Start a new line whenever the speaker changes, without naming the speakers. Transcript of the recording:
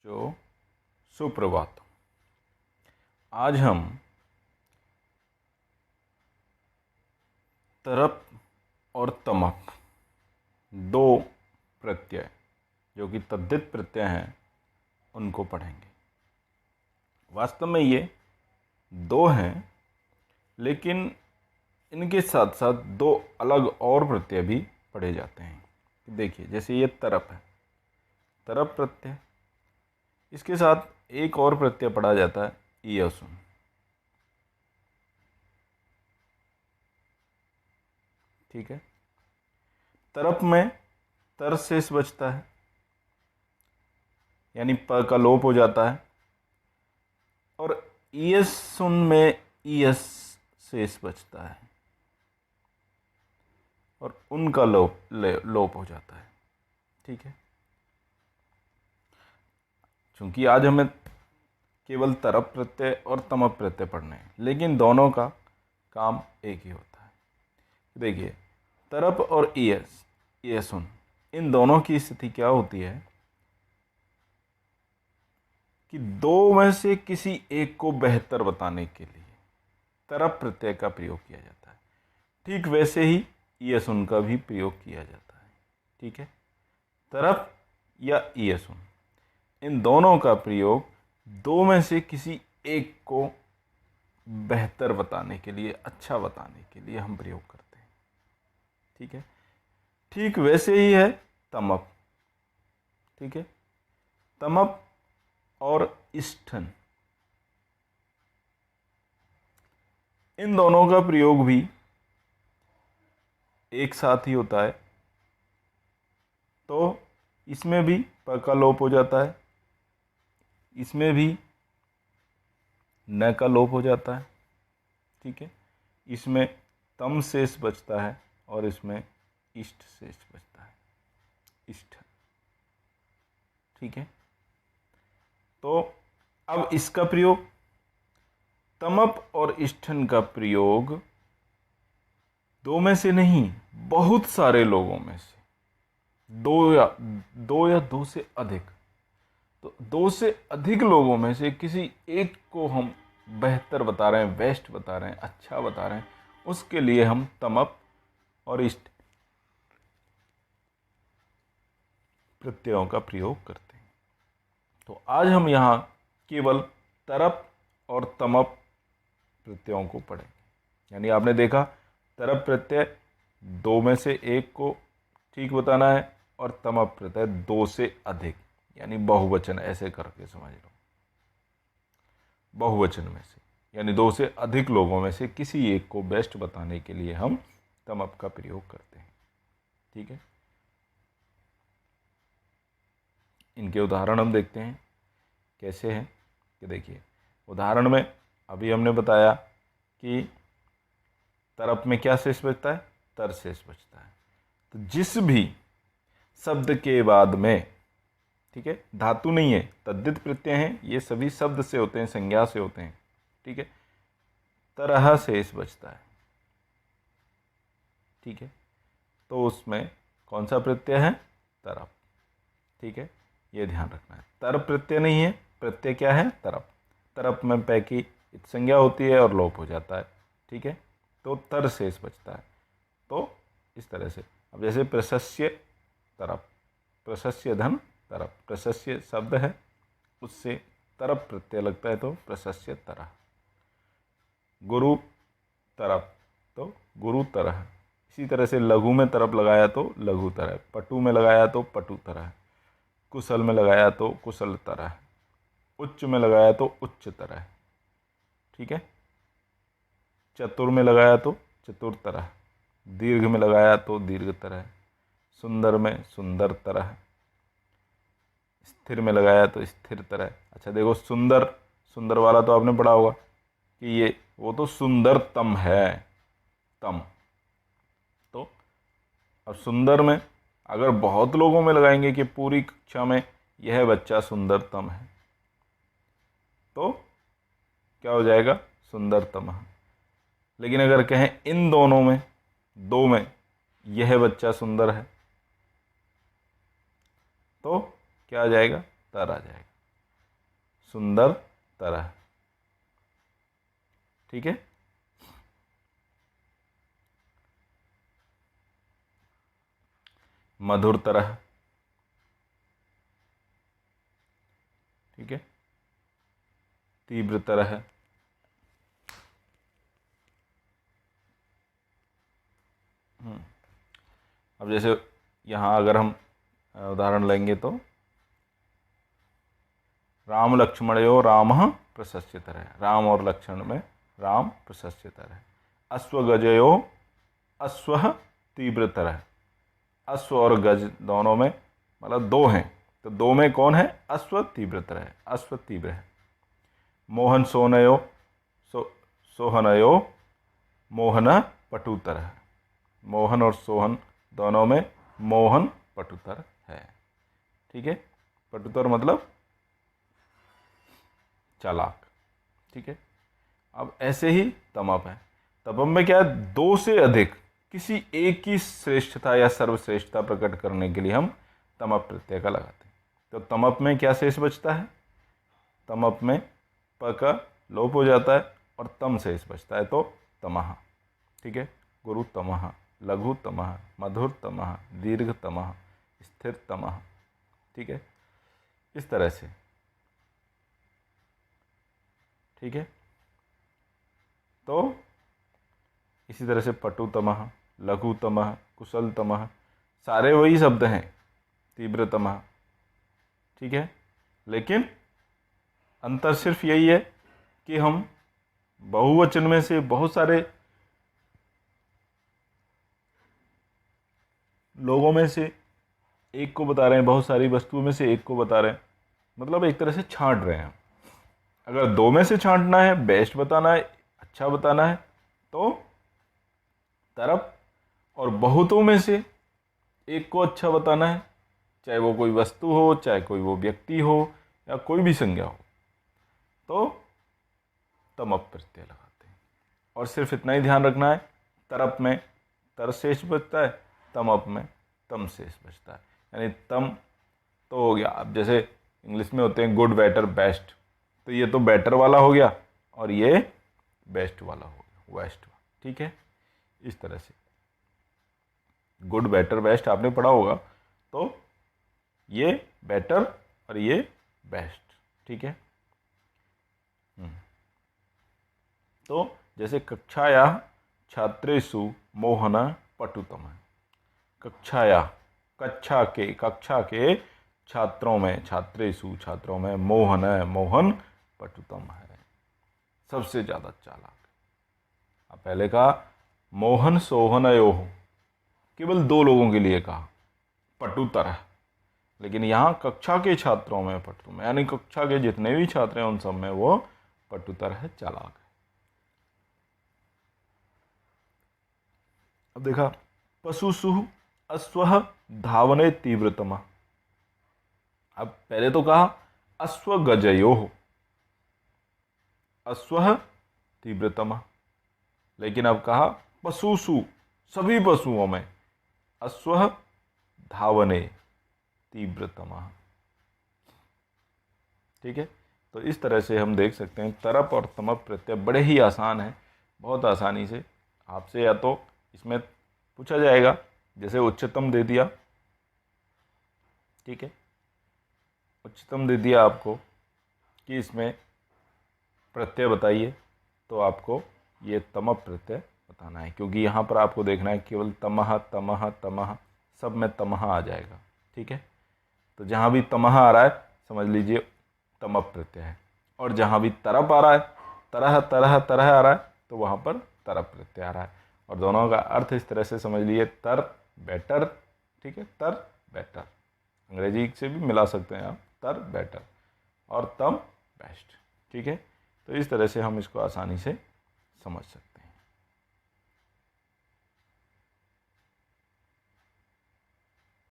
जो सुप्रभात। आज हम तरप और तमप दो प्रत्यय जो कि तद्धित प्रत्यय हैं उनको पढ़ेंगे। वास्तव में ये दो हैं, लेकिन इनके साथ साथ दो अलग और प्रत्यय भी पढ़े जाते हैं। देखिए, जैसे ये तरप है, तरप प्रत्यय, इसके साथ एक और प्रत्यय पढ़ा जाता है ईयसुन। ठीक है, तरप में तर शेष बचता है, यानी प का लोप हो जाता है, और ईयसुन में ईयस शेष बचता है और उनका लोप हो जाता है। ठीक है, चूंकि आज हमें केवल तरप प्रत्यय और तमप प्रत्यय पढ़ने हैं, लेकिन दोनों का काम एक ही होता है। देखिए, तरप और ईयसुन, इन दोनों की स्थिति क्या होती है कि दो में से किसी एक को बेहतर बताने के लिए तरप प्रत्यय का प्रयोग किया जाता है। ठीक वैसे ही ईयसुन का भी प्रयोग किया जाता है। ठीक है, तरप या ईयसुन, इन दोनों का प्रयोग दो में से किसी एक को बेहतर बताने के लिए, अच्छा बताने के लिए हम प्रयोग करते हैं। ठीक है, ठीक वैसे ही है तमप। ठीक है, तमप और इष्ठन, इन दोनों का प्रयोग भी एक साथ ही होता है, तो इसमें भी प का लोप हो जाता है, इसमें भी न का लोप हो जाता है। ठीक है, इसमें तम शेष बचता है और इसमें इष्ट शेष बचता है, इष्ट। ठीक है, तो अब इसका प्रयोग, तमप और इष्ठन का प्रयोग दो में से नहीं, बहुत सारे लोगों में से, दो या दो से अधिक, तो दो से अधिक लोगों में से किसी एक को हम बेहतर बता रहे हैं, बेस्ट बता रहे हैं, अच्छा बता रहे हैं, उसके लिए हम तमप और इष्ट प्रत्ययों का प्रयोग करते हैं। तो आज हम यहाँ केवल तरप और तमप प्रत्ययों को पढ़ेंगे। यानी आपने देखा, तरप प्रत्यय दो में से एक को ठीक बताना है और तमप प्रत्यय दो से अधिक, यानी बहुवचन, ऐसे करके समझ लो, बहुवचन में से, यानी दो से अधिक लोगों में से किसी एक को बेस्ट बताने के लिए हम तमप का प्रयोग करते हैं। ठीक है, इनके उदाहरण हम देखते हैं कैसे हैं। कि देखिए, उदाहरण में अभी हमने बताया कि तरप में क्या शेष बचता है, तर शेष बचता है। तो जिस भी शब्द के बाद में, ठीक है, धातु नहीं है, तद्धित प्रत्यय हैं, ये सभी शब्द से होते हैं, संज्ञा से होते हैं। ठीक है, तरह शेष बचता है। ठीक है, तो उसमें कौन सा प्रत्यय है, तरप। ठीक है, ये ध्यान रखना है, तरप प्रत्यय नहीं है, प्रत्यय क्या है, तरप। तरप में पै की संज्ञा होती है और लोप हो जाता है। ठीक है, तो तर शेष बचता है। तो इस तरह से, अब जैसे प्रशस्य तरप, प्रशस्य धन तरप, प्रशस्य शब्द है, उससे तरप प्रत्यय लगता है, तो प्रशस्य तरह। गुरु तरप, तो गुरु तरह। इसी तरह से लघु में तरप लगाया तो लघु तरह, पटु में लगाया तो पटु तरह, कुशल में लगाया तो कुशल तरह, उच्च में लगाया तो उच्च तरह। ठीक है, चतुर में लगाया तो चतुर तरह, दीर्घ में लगाया तो दीर्घ तरह, सुंदर में सुंदर तरह, स्थिर में लगाया तो स्थिर तरह। अच्छा देखो, सुंदर, सुंदर वाला तो आपने पढ़ा होगा कि ये वो तो सुंदरतम है, तम। तो अब सुंदर में अगर बहुत लोगों में लगाएंगे कि पूरी कक्षा में यह बच्चा सुंदरतम है, तो क्या हो जाएगा, सुंदरतम। लेकिन अगर कहें इन दोनों में, दो में, यह बच्चा सुंदर है, तो क्या आ जाएगा, तर आ जाएगा। सुंदर तरह, ठीक है। मधुर तरह, ठीक है। तीव्र तरह, अब जैसे यहाँ अगर हम उदाहरण लेंगे तो राम लक्ष्मणयो राम प्रशस्यतरः, राम और लक्ष्मण में राम प्रशस्यतरः। अश्वगजयो अश्व तीव्रतरः, अश्व और गज दोनों में मतलब दो हैं, तो दो में कौन है? अश्व तीव्रतर है, अश्व तीव्र है। मोहन सोनयो सोहनयो मोहन पटुतर है, मोहन और सोहन दोनों में मोहन पटुतर है, ठीक है। पटुतर मतलब चालाक, ठीक है। अब ऐसे ही तमप है। तमप में क्या है? दो से अधिक किसी एक की श्रेष्ठता या सर्वश्रेष्ठता प्रकट करने के लिए हम तमप प्रत्यय का लगाते हैं। तो तमप में क्या शेष बचता है? तमप में प का लोप हो जाता है और तम शेष बचता है, तो तमः, ठीक है। गुरु तमः, लघु तमः, मधुर तमः, दीर्घ तमः, स्थिर तमः, ठीक है। इस तरह से, ठीक है। तो इसी तरह से पटुतमः, लघुतमः, कुशलतमः, सारे वही शब्द हैं, तीव्रतमः, ठीक है। लेकिन अंतर सिर्फ यही है कि हम बहुवचन में से बहुत सारे लोगों में से एक को बता रहे हैं, बहुत सारी वस्तुओं में से एक को बता रहे हैं, मतलब एक तरह से छांट रहे हैं। अगर दो में से छांटना है, बेस्ट बताना है, अच्छा बताना है, तो तरप, और बहुतों में से एक को अच्छा बताना है, चाहे वो कोई वस्तु हो, चाहे कोई वो व्यक्ति हो, या कोई भी संज्ञा हो, तो तमप प्रत्यय लगाते हैं। और सिर्फ इतना ही ध्यान रखना है, तरप में तर शेष बचता है, तमप में तम शेष बचता है। यानी तम तो हो गया, अब जैसे इंग्लिश में होते हैं गुड, बेटर, बेस्ट, तो ये तो बेटर वाला हो गया और ये बेस्ट वाला हो गया, वेस्ट, ठीक है। इस तरह से गुड, बेटर, बेस्ट आपने पढ़ा होगा, तो ये बेटर और ये बेस्ट, ठीक है। तो जैसे कक्षाया छात्रेषु मोहन पटुतम है, कक्षा के छात्रों में, छात्रेषु छात्रों में, मोहन पटुतम है, सबसे ज़्यादा चालाक। अब पहले कहा मोहन सोहनयोः, केवल दो लोगों के लिए कहा पटुतर, लेकिन यहाँ कक्षा के छात्रों में पटु में, यानी कक्षा के जितने भी छात्र हैं उन सब में वो पटुतर है, चालाक है। अब देखा पशुषु अश्व धावने तीव्रतम। अब पहले तो कहा अश्वगजयो, अश्व तीव्रतम, लेकिन अब कहा पशुषु, सभी पशुओं में, अश्व धावने तीव्रतम, ठीक है। तो इस तरह से हम देख सकते हैं तरप और तमप प्रत्यय बड़े ही आसान है, बहुत आसानी से आपसे या तो इसमें पूछा जाएगा, जैसे उच्चतम दे दिया, ठीक है, उच्चतम दे दिया आपको कि इसमें प्रत्यय बताइए, तो आपको ये तमप प्रत्यय बताना है, क्योंकि यहाँ पर आपको देखना है केवल तमह तमह तमह, सब में तमह आ जाएगा, ठीक है। तो जहाँ भी तमह आ रहा है समझ लीजिए तमप प्रत्यय है, और जहाँ भी तरप आ रहा है, तरह तरह तरह आ रहा है, तो वहाँ पर तरप प्रत्यय आ रहा है। और दोनों का अर्थ इस तरह से समझ लीजिए, तर बेटर, ठीक है, तर बेटर, अंग्रेजी से भी मिला सकते हैं आप, तर बेटर, और तम बेस्ट, ठीक है। तो इस तरह से हम इसको आसानी से समझ सकते हैं।